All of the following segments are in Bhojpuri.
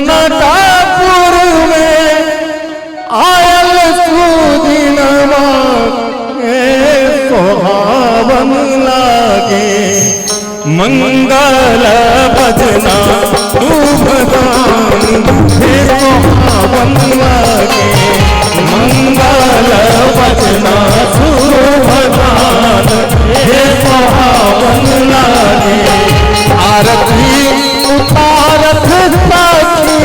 जनकापुर में आयल सुदिनमा सोहावन लागे मंगल भजना शुभ गान हे सोहावन लागे मंगल भजना शुभ गान हे सोहावन लागे आरती उतारत साखी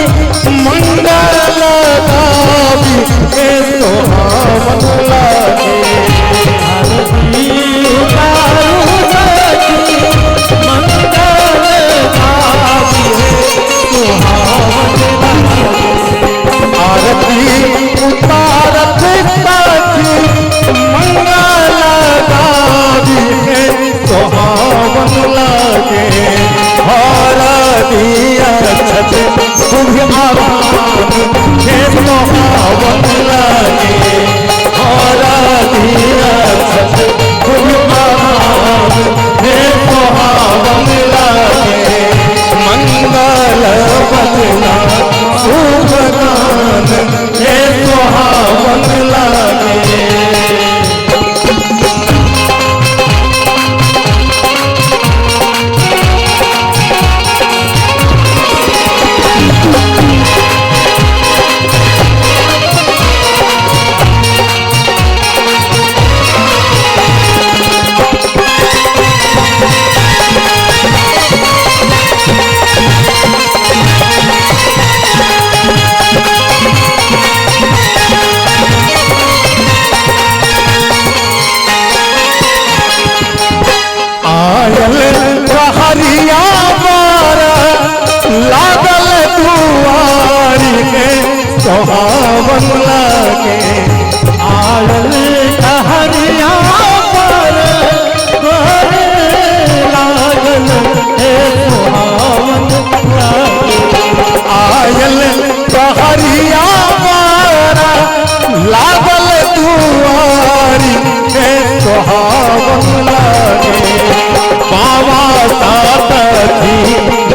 मंगल गावी हे सोहावन लागे आरती उतारू साखी मंगल गावी हे सोहावन लागे आरती उतारत साखी मंगल गावी हे सोहावन लागे हर दिया शुभ आभान हे सोहावन लागे हर दिया शुभ आभान हे सोहावन लागे मंगल बजना शुभ गान हे सोहावन लागे हरिया बार लागल दुआरी के सोहावन लागे आयल हरिया बार लागल हे सोहावन लागे आयल हरिया बार लागल दुआरी के सोहावन लागे बाबा दादी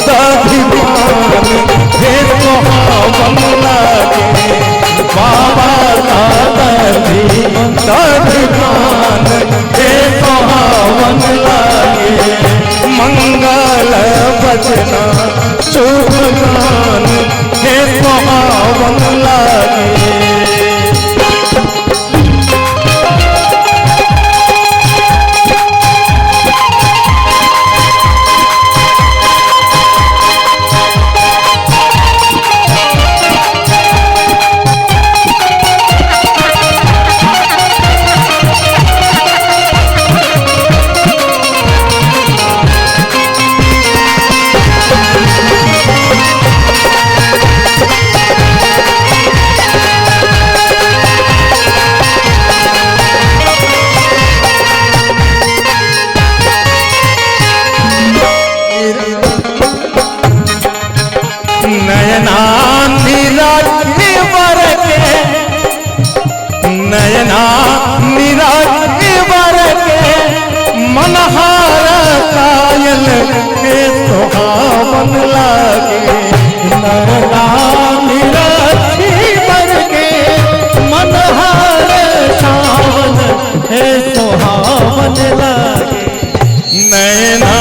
दधिमान हे सोहावन लागे बाबा दादी दधिमान हे सोहावन लागे मंगल बजना शुभ गान हे सोहावन लागे नयना निराजी वर के नयना निराजी वर के मनहार कायल के सोहावन लागे नयना निराजी वर के मनहार सावन हे सोहावन लागे नयना